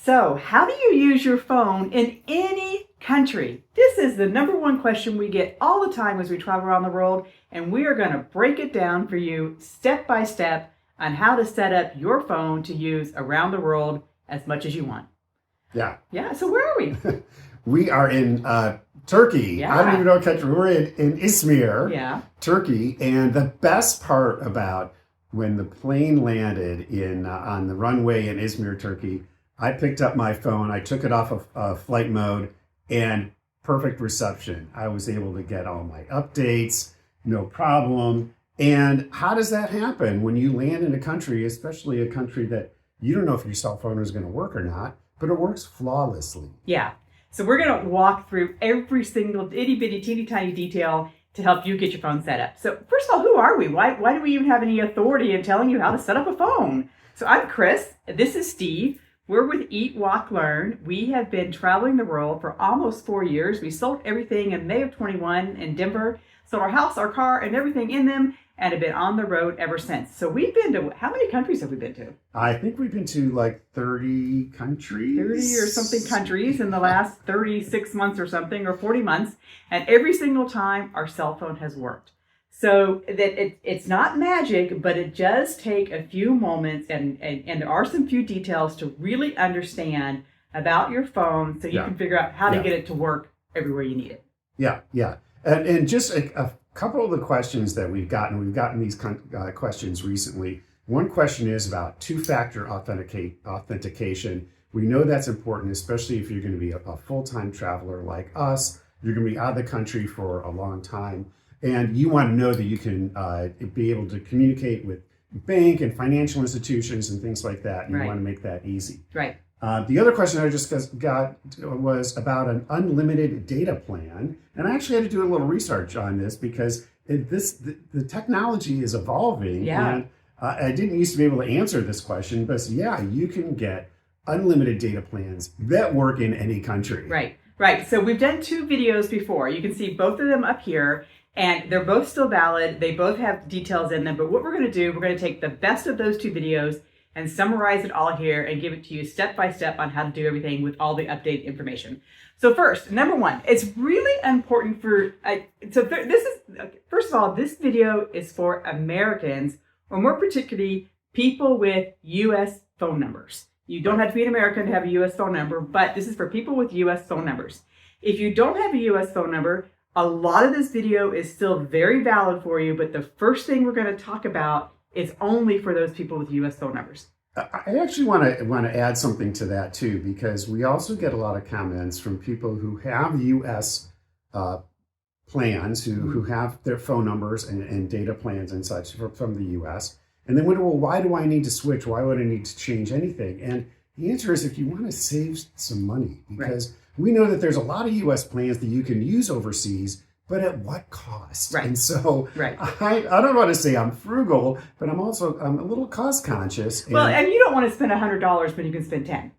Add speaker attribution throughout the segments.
Speaker 1: So, how do you use your phone in any country? This is the number one question we get all the time as we travel around the world, and we are going to break it down for you step by step on how to set up your phone to use around the world as much as you want.
Speaker 2: Yeah.
Speaker 1: Yeah, so where are we?
Speaker 2: We are in Turkey.
Speaker 1: Yeah.
Speaker 2: I don't even know what country. We're in Izmir,
Speaker 1: Yeah.
Speaker 2: Turkey. And the best part about when the plane landed on the runway in Izmir, Turkey, I picked up my phone, I took it off of flight mode, and perfect reception. I was able to get all my updates, no problem. And how does that happen when you land in a country, especially a country that you don't know if your cell phone is going to work or not, but it works flawlessly?
Speaker 1: Yeah. So we're going to walk through every single itty bitty teeny tiny detail to help you get your phone set up. So first of all, who are we? Why do we even have any authority in telling you how to set up a phone? So I'm Chris. This is Steve. We're with EatWalkLearn. We have been traveling the world for almost 4 years. We sold everything in May of 21 in Denver. Sold our house, our car, and everything in them, and have been on the road ever since. So we've been to, how many countries have we been to?
Speaker 2: I think we've been to like 30 countries.
Speaker 1: 30 or something countries in the last 36 months or something, or 40 months. And every single time our cell phone has worked. So that it's not magic, but it does take a few moments and there are some few details to really understand about your phone so you can figure out how to get it to work everywhere you need it.
Speaker 2: Yeah. And just a couple of the questions that we've gotten these questions recently. One question is about two-factor authentication. We know that's important, especially if you're going to be a full-time traveler like us. You're going to be out of the country for a long time. And you want to know that you can be able to communicate with bank and financial institutions and things like that. You want to make that easy.
Speaker 1: Right.
Speaker 2: The other question I just got was about an unlimited data plan. And I actually had to do a little research on this because the technology is evolving.
Speaker 1: Yeah.
Speaker 2: And I didn't used to be able to answer this question, but yeah, you can get unlimited data plans that work in any country.
Speaker 1: Right. So we've done 2 videos before. You can see both of them up here. And they're both still valid. They both have details in them. But what we're going to do, we're going to take the best of those 2 videos and summarize it all here and give it to you step by step on how to do everything with all the updated information. So first, number 1, it's really important for, first of all, this video is for Americans, or more particularly, people with U.S. phone numbers. You don't have to be an American to have a U.S. phone number, but this is for people with U.S. phone numbers. If you don't have a U.S. phone number, a lot of this video is still very valid for you, but the first thing we're going to talk about is only for those people with U.S. phone numbers.
Speaker 2: I actually want to add something to that too, because we also get a lot of comments from people who have U.S. Plans, who have their phone numbers and data plans and such from the U.S. And then wonder, well, why do I need to switch? Why would I need to change anything? And the answer is if you want to save some money, because we know that there's a lot of U.S. plans that you can use overseas, but at what cost?
Speaker 1: Right.
Speaker 2: And so I don't want to say I'm frugal, but I'm a little cost conscious.
Speaker 1: And you don't want to spend $100 when you can spend 10.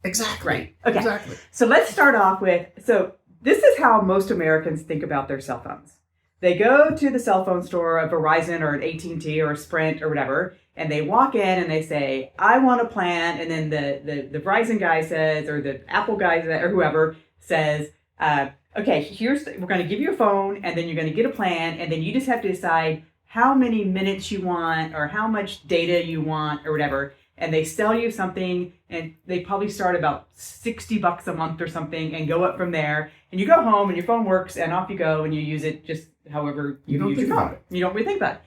Speaker 2: Exactly.
Speaker 1: Right. Okay.
Speaker 2: Exactly.
Speaker 1: So let's start off with, this is how most Americans think about their cell phones. They go to the cell phone store, a Verizon or an AT&T or a Sprint or whatever, and they walk in and they say, I want a plan. And then the Verizon guy says, or the Apple guy or whoever says, okay, we're going to give you a phone and then you're going to get a plan. And then you just have to decide how many minutes you want or how much data you want or whatever. And they sell you something and they probably start about $60 a month or something and go up from there. And you go home and your phone works and off you go and you use it just however you use your phone. You don't really think about it.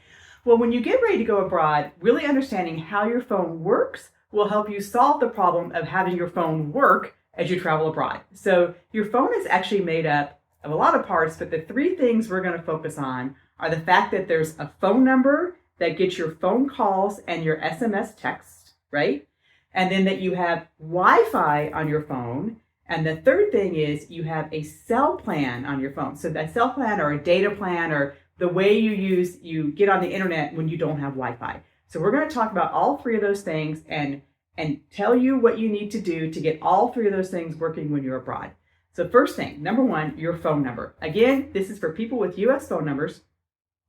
Speaker 1: Well, when you get ready to go abroad, really understanding how your phone works will help you solve the problem of having your phone work as you travel abroad. So your phone is actually made up of a lot of parts, but the 3 things we're going to focus on are the fact that there's a phone number that gets your phone calls and your SMS text, right? And then that you have Wi-Fi on your phone. And the third thing is you have a cell plan on your phone. So that cell plan or a data plan or the way you get on the internet when you don't have Wi-Fi. So we're going to talk about all 3 of those things and tell you what you need to do to get all 3 of those things working when you're abroad. So first thing, number 1, your phone number. Again, this is for people with U.S. phone numbers.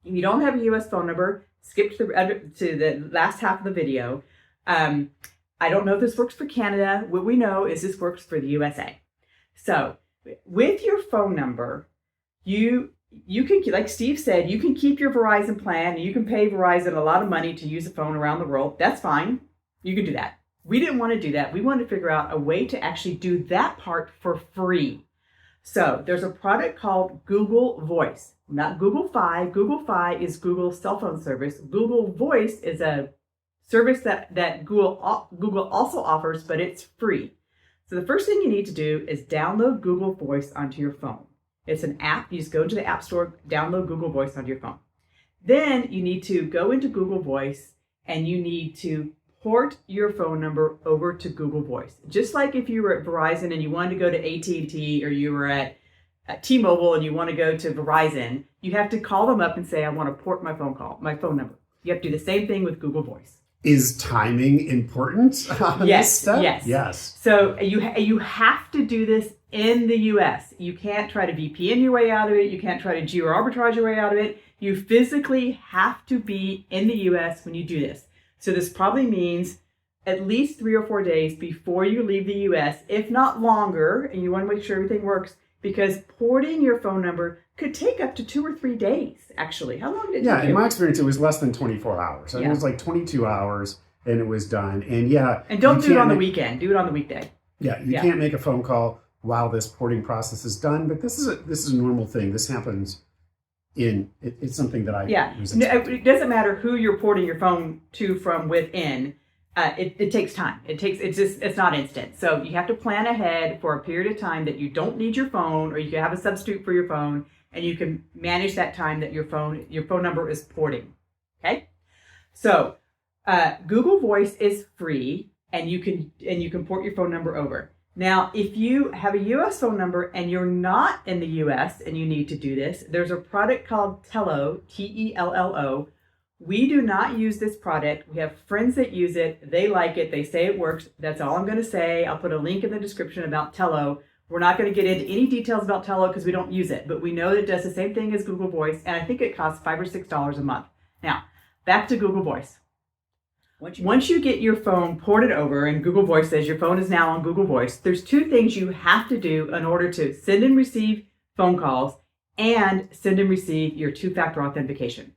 Speaker 1: If you don't have a U.S. phone number, skip to the last half of the video. I don't know if this works for Canada. What we know is this works for the USA. So with your phone number, you can, like Steve said, you can keep your Verizon plan. And you can pay Verizon a lot of money to use a phone around the world. That's fine. You can do that. We didn't want to do that. We wanted to figure out a way to actually do that part for free. So there's a product called Google Voice, not Google Fi. Google Fi is Google's cell phone service. Google Voice is a service that Google also offers, but it's free. So the first thing you need to do is download Google Voice onto your phone. It's an app. You just go to the App Store, download Google Voice onto your phone. Then you need to go into Google Voice and you need to port your phone number over to Google Voice. Just like if you were at Verizon and you wanted to go to AT&T, or you were at T-Mobile and you want to go to Verizon, you have to call them up and say, I want to port my phone number. You have to do the same thing with Google Voice.
Speaker 2: Is timing important on this step?
Speaker 1: Yes. So you have to do this in the US. You can't try to VPN your way out of it. You can't try to geo-arbitrage your way out of it. You physically have to be in the US when you do this. So this probably means at least 3 or 4 days before you leave the US, if not longer, and you want to make sure everything works, because porting your phone number could take up to 2 or 3 days, actually. How long did it take?
Speaker 2: Yeah, in my experience, it was less than 24 hours. So It was like 22 hours, and it was done. And
Speaker 1: And don't do it on the weekend. Do it on the weekday.
Speaker 2: Yeah, you can't make a phone call while this porting process is done, but this is a normal thing. This happens it's something that I was expecting.
Speaker 1: It doesn't matter who you're porting your phone to from within. It takes time. It's not instant. So you have to plan ahead for a period of time that you don't need your phone, or you can have a substitute for your phone, and you can manage that time that your phone number is porting. Okay? So Google Voice is free, and you can port your phone number over. Now, if you have a US phone number and you're not in the US and you need to do this, there's a product called Tello, T-E-L-L-O. We do not use this product. We have friends that use it. They like it. They say it works. That's all I'm going to say. I'll put a link in the description about Tello. We're not going to get into any details about Tello because we don't use it, but we know that it does the same thing as Google Voice, and I think it costs $5 or $6 a month. Now, back to Google Voice. Once you get your phone ported over and Google Voice says your phone is now on Google Voice, there's 2 things you have to do in order to send and receive phone calls and send and receive your 2-factor authentication.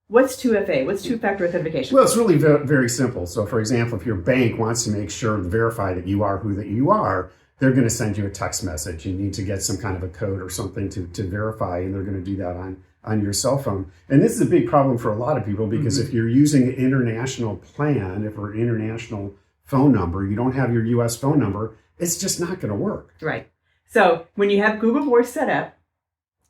Speaker 1: What's 2FA? What's 2-factor authentication?
Speaker 2: Well, it's really very simple. So, for example, if your bank wants to make sure to verify that you are who that you are, they're going to send you a text message. You need to get some kind of a code or something to verify, and they're going to do that on your cell phone. And this is a big problem for a lot of people because if you're using an international plan, if we're an international phone number, you don't have your US phone number, it's just not going to work.
Speaker 1: Right. So when you have Google Voice set up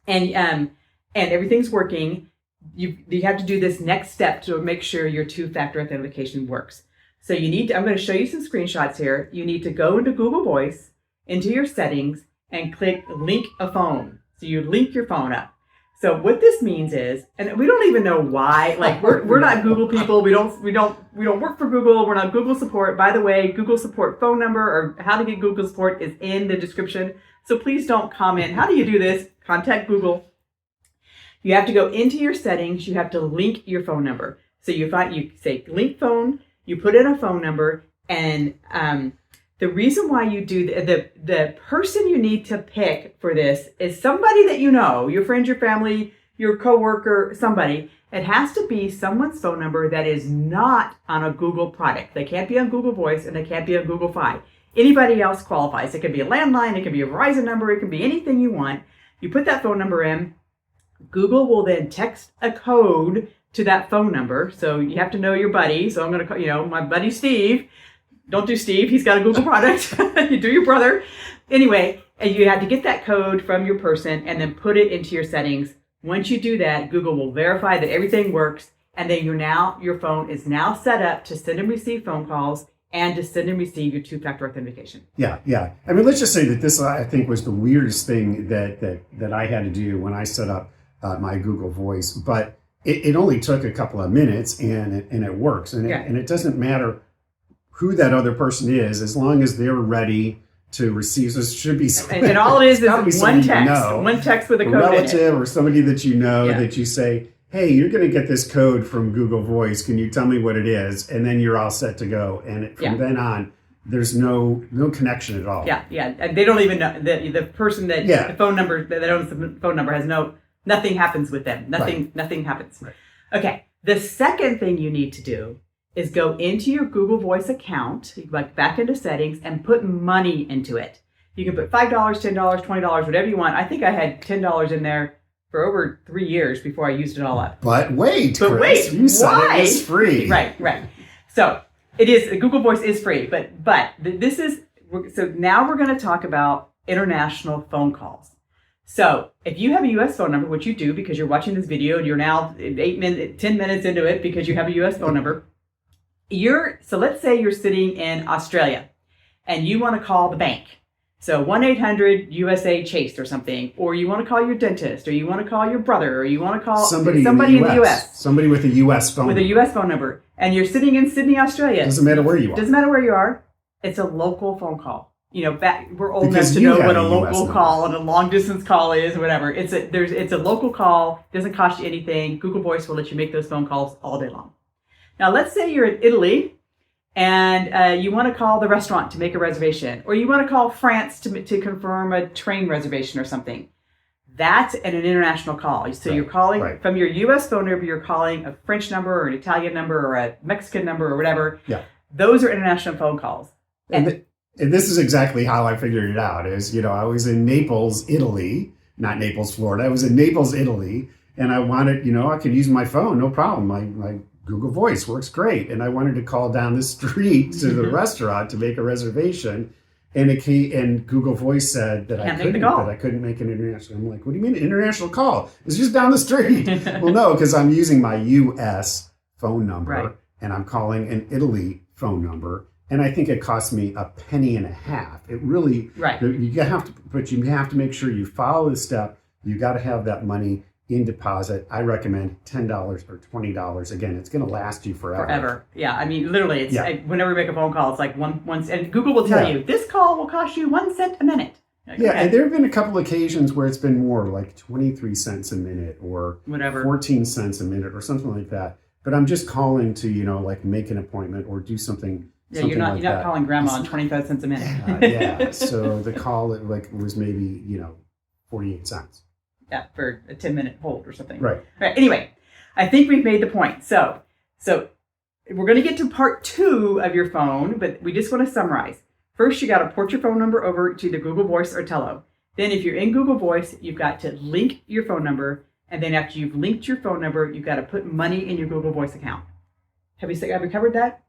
Speaker 1: and everything's working, you have to do this next step to make sure your 2-factor authentication works. So I'm going to show you some screenshots here. You need to go into Google Voice, into your settings, and click link a phone. So you link your phone up. So what this means is, and we don't even know why, like we're not Google people. We don't work for Google. We're not Google support. By the way, Google support phone number or how to get Google support is in the description. So please don't comment. How do you do this? Contact Google. You have to go into your settings. You have to link your phone number. So you say link phone, you put in a phone number, and the reason why you do the person you need to pick for this is somebody that you know, your friend, your family, your coworker, somebody. It has to be someone's phone number that is not on a Google product. They can't be on Google Voice and they can't be on Google Fi. Anybody else qualifies. It can be a landline, it can be a Verizon number, it can be anything you want. You put that phone number in. Google will then text a code to that phone number. So you have to know your buddy. So I'm going to call, my buddy Steve. Don't do Steve. He's got a Google product. You do your brother. Anyway, and you have to get that code from your person and then put it into your settings. Once you do that, Google will verify that everything works. And then your phone is now set up to send and receive phone calls and to send and receive your 2-factor authentication.
Speaker 2: Yeah. I mean, let's just say that this, I think, was the weirdest thing that I had to do when I set up my Google Voice. But it only took a couple of minutes and it works. And it doesn't matter who that other person is, as long as they're ready to receive. So it should be somebody,
Speaker 1: and all it is one text with a code
Speaker 2: relative
Speaker 1: in it.
Speaker 2: or somebody that you know that you say, hey, you're going to get this code from Google Voice. Can you tell me what it is? And then you're all set to go. And from then on, there's no connection at all.
Speaker 1: Yeah, yeah. And they don't even know the person that the phone number that owns the phone number has nothing happens with them. Nothing happens.
Speaker 2: Right.
Speaker 1: Okay. The second thing you need to do is go into your Google Voice account, like back into settings, and put money into it. You can put $5, $10, $20, whatever you want. I think I had $10 in there for over 3 years before I used it all up.
Speaker 2: But wait, Chris, you said it was free.
Speaker 1: Right. So it is. Google Voice is free, but this is. So now we're going to talk about international phone calls. So if you have a U.S. phone number, which you do because you're watching this video and you're now 10 minutes into it because you have a U.S. phone number, so let's say you're sitting in Australia and you want to call the bank. So 1-800-USA Chase or something, or you want to call your dentist, or you want to call your brother, or you want to call somebody in the U.S.
Speaker 2: Somebody with a U.S. phone
Speaker 1: with a U.S. phone number, and you're sitting in Sydney, Australia.
Speaker 2: Doesn't matter where you are.
Speaker 1: Doesn't matter where you are. It's a local phone call. We're old enough to know what a local call and a long distance call is, or whatever. It's a local call. Doesn't cost you anything. Google Voice will let you make those phone calls all day long. Now, let's say you're in Italy and you want to call the restaurant to make a reservation, or you want to call France to confirm a train reservation or something. That's an international call. So you're calling from your U.S. phone number, you're calling a French number or an Italian number or a Mexican number or whatever.
Speaker 2: Yeah.
Speaker 1: Those are international phone calls.
Speaker 2: And this is exactly how I figured it out is, I was in Naples, Italy, not Naples, Florida. I was in Naples, Italy, and I wanted, I could use my phone, no problem. My Google Voice works great. And I wanted to call down the street to the restaurant to make a reservation. And Google Voice said that I couldn't make an international. I'm like, what do you mean international call? It's just down the street. Well, no, because I'm using my U.S. phone number and I'm calling an Italy phone number. And I think it cost me a penny and a half. It really, you have to make sure you follow the step. You got to have that money in deposit. I recommend $10 or $20. Again, it's going to last you forever.
Speaker 1: Forever. Yeah. I mean, literally, it's whenever we make a phone call, it's like one and Google will tell you this call will cost you 1 cent a minute. Like,
Speaker 2: and there have been a couple occasions where it's been more, like 23 cents a minute or
Speaker 1: whatever,
Speaker 2: 14 cents a minute or something like that. But I'm just calling to, like make an appointment or do something.
Speaker 1: Yeah, you're not calling grandma on 25 cents a minute.
Speaker 2: So the call was maybe 48 cents.
Speaker 1: Yeah, for a 10-minute hold or something.
Speaker 2: Right.
Speaker 1: Anyway, I think we've made the point. So we're going to get to part 2 of your phone, but we just want to summarize. First, you got to port your phone number over to the Google Voice or Tello. Then, if you're in Google Voice, you've got to link your phone number, and then after you've linked your phone number, you've got to put money in your Google Voice account. Have we covered that?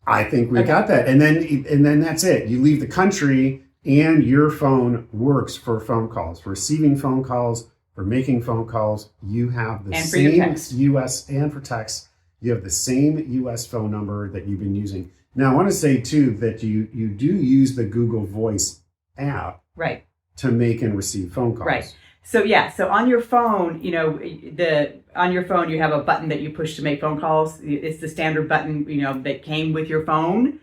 Speaker 2: I think we got that. And then that's it. You leave the country and your phone works for phone calls, for receiving phone calls, for making phone calls. You have the same US, and for text, you have the same US phone number that you've been using. Now, I want to say too that you do use the Google Voice app to make and receive phone calls.
Speaker 1: Right. So on your phone, on your phone you have a button that you push to make phone calls. It's the standard button, that came with your phone.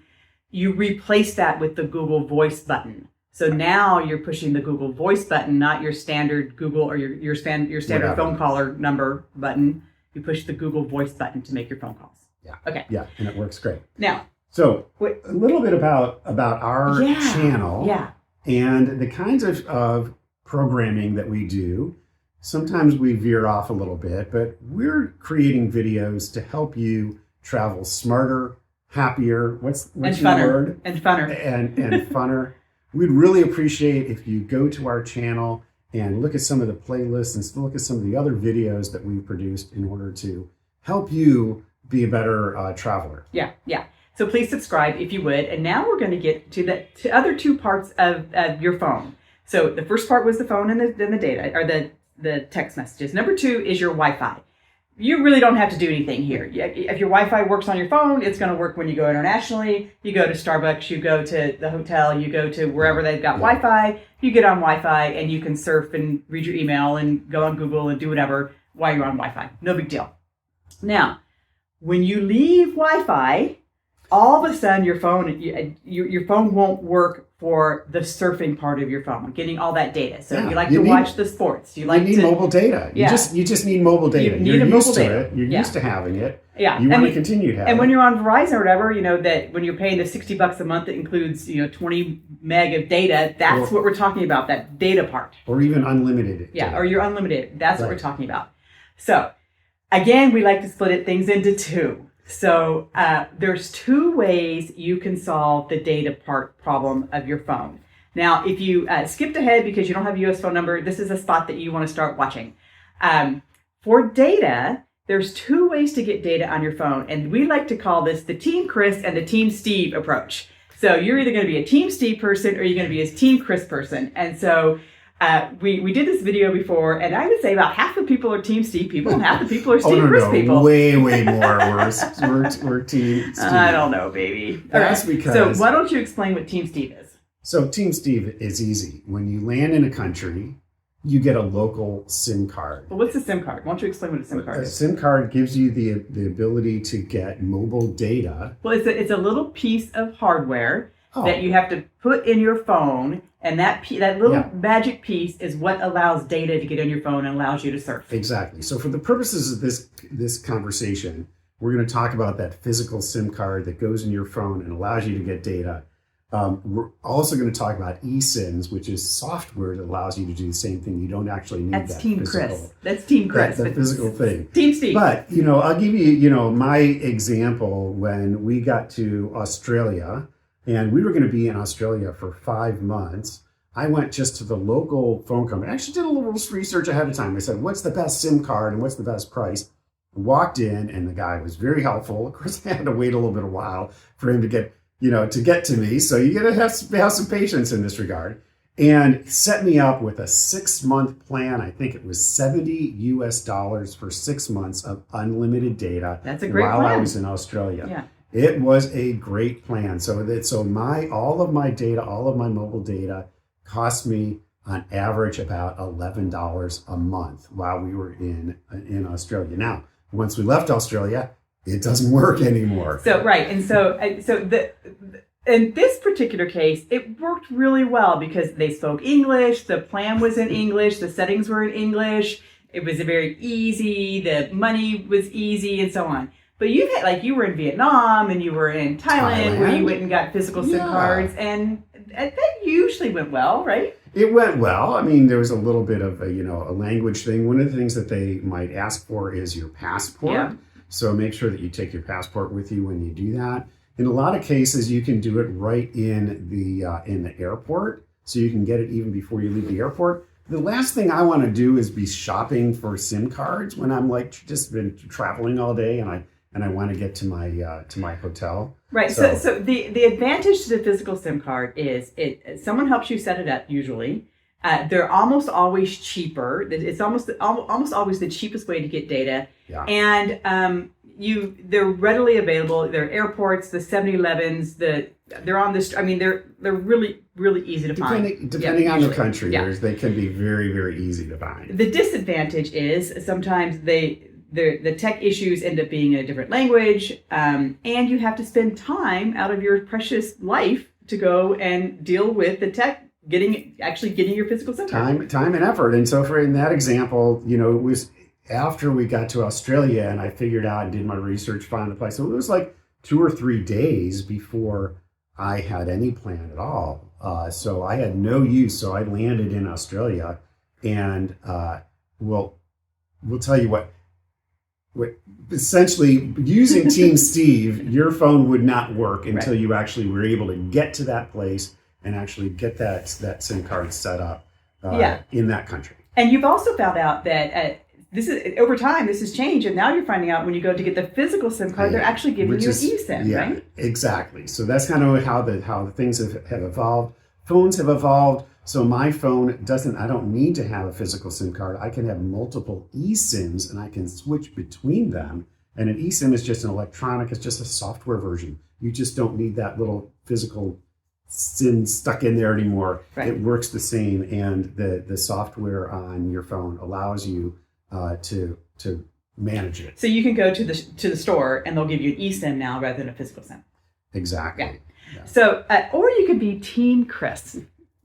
Speaker 1: You replace that with the Google Voice button. So now you're pushing the Google Voice button, not your standard Google or your standard phone caller number button. You push the Google Voice button to make your phone calls.
Speaker 2: Yeah.
Speaker 1: Okay.
Speaker 2: Yeah, and it works great.
Speaker 1: Now,
Speaker 2: so a little bit about our channel and the kinds of programming that we do. Sometimes we veer off a little bit, but we're creating videos to help you travel smarter, happier. What's your word?
Speaker 1: And funner.
Speaker 2: And funner. We'd really appreciate if you go to our channel and look at some of the playlists and look at some of the other videos that we've produced in order to help you be a better traveler.
Speaker 1: Yeah. So please subscribe if you would. And now we're going to get to the other 2 parts of your phone. So the first part was the phone and the data, or the text messages. Number 2 is your Wi-Fi. You really don't have to do anything here. If your Wi-Fi works on your phone, it's going to work when you go internationally. You go to Starbucks, you go to the hotel, you go to wherever they've got Wi-Fi. You get on Wi-Fi and you can surf and read your email and go on Google and do whatever while you're on Wi-Fi. No big deal. Now, when you leave Wi-Fi, all of a sudden your phone won't work for the surfing part of your phone, getting all that data. So you like to watch the sports. You need
Speaker 2: mobile data. You just need mobile data. You're used to it. You're used to having it.
Speaker 1: Yeah.
Speaker 2: You want to continue to have it.
Speaker 1: And when you're on Verizon or whatever, that when you're paying the $60 a month, it includes 20 meg of data. That's what we're talking about. That data part.
Speaker 2: Or even unlimited.
Speaker 1: Yeah. Or you're unlimited. That's what we're talking about. So again, we like to split things into two. So there's two ways you can solve the data part problem of your phone. Now, if you skipped ahead because you don't have a US phone number, this is a spot that you want to start watching. For data, there's two ways to get data on your phone. And we like to call this the Team Chris and the Team Steve approach. So you're either going to be a Team Steve person or you're going to be a Team Chris person. And so we did this video before, and I would say about half the people are Team Steve people and half the people are Team Chris people.
Speaker 2: Way more. We're Team Steve.
Speaker 1: I don't know, baby.
Speaker 2: That's because.
Speaker 1: So why don't you explain what Team Steve is?
Speaker 2: So Team Steve is easy. When you land in a country, you get a local SIM card.
Speaker 1: Well, what's a SIM card? Why don't you explain what a SIM card is?
Speaker 2: A SIM card gives you the ability to get mobile data.
Speaker 1: Well, it's a little piece of hardware that you have to put in your phone, and that little magic piece is what allows data to get on your phone and allows you to surf.
Speaker 2: Exactly. So for the purposes of this conversation, we're going to talk about that physical SIM card that goes in your phone and allows you to get data. We're also going to talk about esims, which is software that allows you to do the same thing. You don't actually need
Speaker 1: That's
Speaker 2: that
Speaker 1: Team
Speaker 2: physical.
Speaker 1: Chris. That's Team Chris.
Speaker 2: That physical thing.
Speaker 1: Team Steve.
Speaker 2: But, I'll give you, my example when we got to Australia, and we were going to be in Australia for 5 months. I went just to the local phone company. I actually did a little research ahead of time. I said, what's the best SIM card and what's the best price? Walked in, and the guy was very helpful. Of course, I had to wait a little bit of while for him to get to me. So you got to have some patience in this regard. And set me up with a 6-month plan. I think it was $70 US for 6 months of unlimited data.
Speaker 1: That's a great
Speaker 2: plan.
Speaker 1: While
Speaker 2: I was in Australia.
Speaker 1: Yeah.
Speaker 2: It was a great plan. So all of my data, all of my mobile data cost me on average about $11 a month while we were in Australia. Now, once we left Australia, it doesn't work anymore.
Speaker 1: So right, and in this particular case, it worked really well because they spoke English, the plan was in English, the settings were in English, it was very easy, the money was easy, and so on. But you were in Vietnam and you were in Thailand where you went and got physical SIM cards, and that usually went well, right?
Speaker 2: It went well. I mean, there was a little bit of a language thing. One of the things that they might ask for is your passport.
Speaker 1: Yeah.
Speaker 2: So make sure that you take your passport with you when you do that. In a lot of cases, you can do it right in the airport, so you can get it even before you leave the airport. The last thing I want to do is be shopping for SIM cards when I'm just been traveling all day and I want to get to my hotel.
Speaker 1: Right. So the advantage to the physical SIM card is someone helps you set it up usually. They're almost always cheaper. It's almost always the cheapest way to get data.
Speaker 2: Yeah.
Speaker 1: And they're readily available. They're airports, the 7-Elevens, they're on this. I mean, they're really, really easy to find.
Speaker 2: Depending on the country, they can be very, very easy to find.
Speaker 1: The disadvantage is sometimes the tech issues end up being in a different language, and you have to spend time out of your precious life to go and deal with the tech, getting your physical SIM card.
Speaker 2: Time and effort. And so in that example, it was after we got to Australia and I figured out and did my research, found the place. So it was like 2 or 3 days before I had any plan at all. So I had no use. So I landed in Australia, and we'll tell you what essentially using Team Steve, your phone would not work until you actually were able to get to that place and actually get that SIM card set up in that country. And
Speaker 1: you've also found out that this is over time. This has changed, and now you're finding out when you go to get the physical SIM card, they're actually giving you an eSIM, right? Exactly.
Speaker 2: So that's kind of how the things have evolved. Phones have evolved. So my phone I don't need to have a physical SIM card. I can have multiple eSIMs and I can switch between them. And an eSIM is just it's just a software version. You just don't need that little physical SIM stuck in there anymore. Right. It works the same. And the software on your phone allows you to manage it.
Speaker 1: So you can go to the store and they'll give you an eSIM now rather than a physical SIM.
Speaker 2: Exactly.
Speaker 1: Yeah.
Speaker 2: Yeah.
Speaker 1: So, or you could be Team Chris.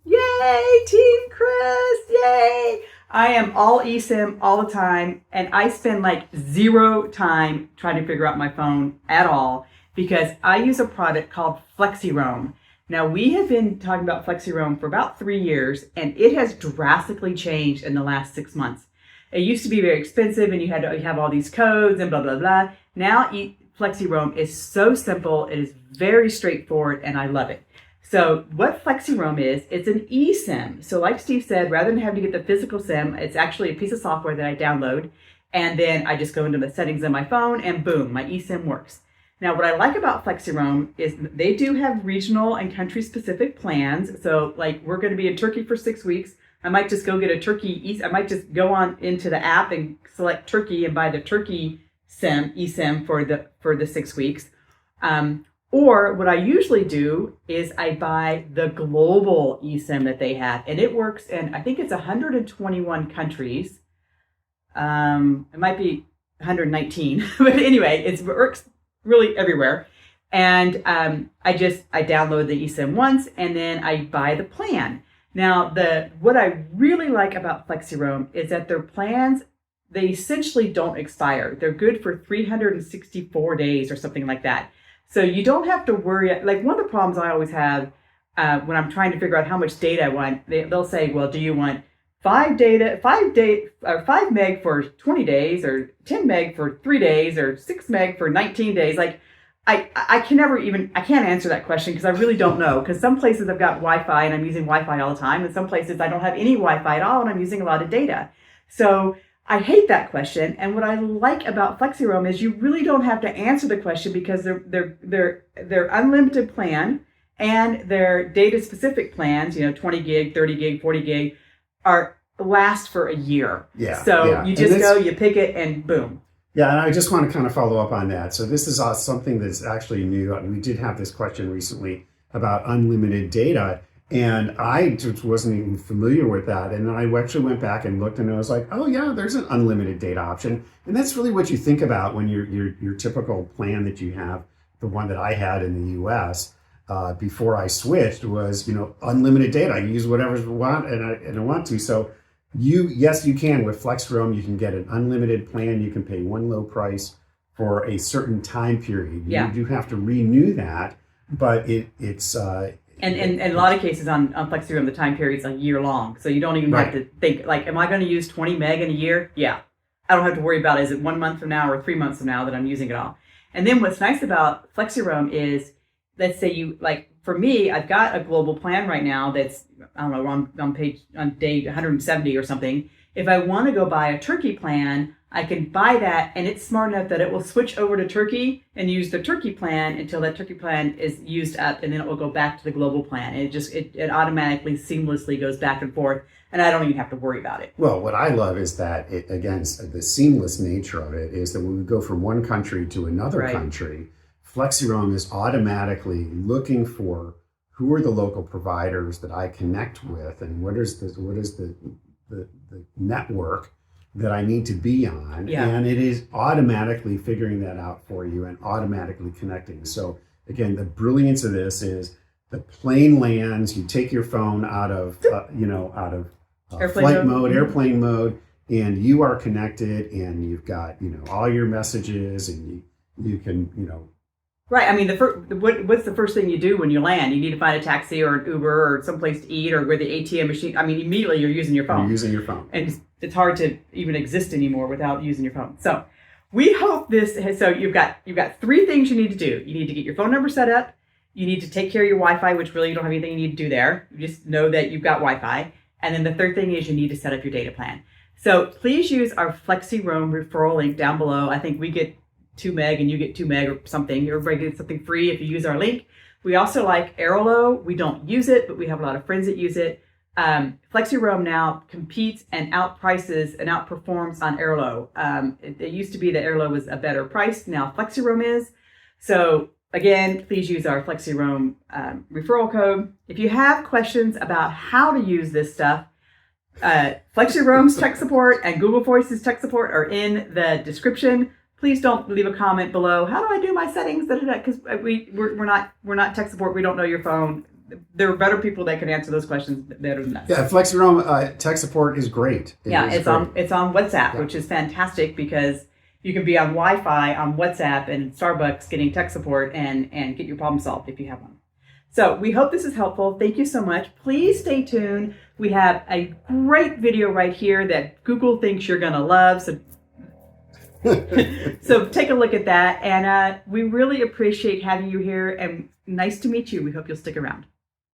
Speaker 1: Yay, Team Chris! Yay! I am all esim all the time, and I spend like zero time trying to figure out my phone at all because I use a product called Flexiroam. Now, we have been talking about Flexiroam for about 3 years, and it has drastically changed in the last 6 months. It used to be very expensive, and you had to have all these codes and blah, blah, blah. Now, Flexiroam is so simple, it is very straightforward, and I love it. So what Flexiroam is, it's an eSIM. So like Steve said, rather than having to get the physical SIM, it's actually a piece of software that I download. And then I just go into the settings on my phone and boom, my eSIM works. Now, what I like about Flexiroam is they do have regional and country specific plans. So like we're going to be in Turkey for 6 weeks. I might just go get a Turkey, I might just go on into the app and select Turkey and buy the Turkey SIM, eSIM for the 6 weeks. Or what I usually do is I buy the global eSIM that they have, and it works in, I think it's 121 countries. It might be 119, but anyway, it works really everywhere. And I download the eSIM once, and then I buy the plan. Now, what I really like about Flexiroam is that their plans, they essentially don't expire. They're good for 364 days or something like that. So you don't have to worry. Like one of the problems I always have when I'm trying to figure out how much data I want, they'll say, well, do you want 5 meg for 20 days or 10 meg for 3 days or 6 meg for 19 days? Like I can't answer that question because I really don't know. Because some places I've got Wi-Fi and I'm using Wi-Fi all the time. And some places I don't have any Wi-Fi at all and I'm using a lot of data. So I hate that question. And what I like about Flexiroam is you really don't have to answer the question because their unlimited plan and their data specific plans, 20 gig, 30 gig, 40 gig last for a year.
Speaker 2: Yeah.
Speaker 1: So you just go, you pick it and boom.
Speaker 2: Yeah, and I just want to kind of follow up on that. So this is something that's actually new. We did have this question recently about unlimited data, and I just wasn't even familiar with that. And I actually went back and looked, and I was like, oh yeah, there's an unlimited data option. And that's really what you think about when your typical plan that you have. The one that I had in the U.S. Before I switched was, unlimited data. I use whatever I want, and I want to. So you can with Flexiroam, you can get an unlimited plan. You can pay one low price for a certain time period.
Speaker 1: Yeah.
Speaker 2: You do have to renew that, but it's
Speaker 1: and in a lot of cases on Flexiroam, the time period's a year long. So you don't even have to think like, am I going to use 20 meg in a year? Yeah. I don't have to worry about is it 1 month from now or 3 months from now that I'm using it all. And then what's nice about Flexiroam is, let's say for me, I've got a global plan right now that's, I don't know, on day 170 or something. If I want to go buy a Turkey plan, I can buy that, and it's smart enough that it will switch over to Turkey and use the Turkey plan until that Turkey plan is used up, and then it will go back to the global plan. And it automatically, seamlessly goes back and forth, and I don't even have to worry about it.
Speaker 2: Well, what I love is that, the seamless nature of it is that when we go from one country to another country, Flexiroam is automatically looking for who are the local providers that I connect with, and what is the network that I need to be on, and it is automatically figuring that out for you and automatically connecting. So again, the brilliance of this is the plane lands, you take your phone out of flight mode, airplane mode, and you are connected, and you've got all your messages, and you can
Speaker 1: Right. I mean, what's the first thing you do when you land? You need to find a taxi or an Uber or someplace to eat or where the ATM machine. I mean, immediately you're using your phone.
Speaker 2: You're using your phone.
Speaker 1: And it's hard to even exist anymore without using your phone. So we hope so you've got 3 things you need to do. You need to get your phone number set up. You need to take care of your Wi-Fi, which really you don't have anything you need to do there. You just know that you've got Wi-Fi. And then the third thing is you need to set up your data plan. So please use our Flexiroam referral link down below. I think we get 2 meg and you get 2 meg or something. Everybody gets something free if you use our link. We also like Airlo. We don't use it, but we have a lot of friends that use it. Flexiroam now competes and outprices and outperforms on Airlo. It used to be that Airlo was a better price. Now Flexiroam is. So again, please use our Flexiroam referral code. If you have questions about how to use this stuff, Flexiroam's tech support and Google Voice's tech support are in the description. please don't leave a comment below. How do I do my settings? Because we're not tech support. We don't know your phone. There are better people that can answer those questions better than us.
Speaker 2: Yeah, Flexiroam tech support is great.
Speaker 1: It's on WhatsApp,
Speaker 2: Yeah.
Speaker 1: which is fantastic because you can be on Wi-Fi on WhatsApp and Starbucks getting tech support and get your problem solved if you have one. So we hope this is helpful. Thank you so much. Please stay tuned. We have a great video right here that Google thinks you're going to love. So take a look at that. And we really appreciate having you here. And nice to meet you. We hope you'll stick around.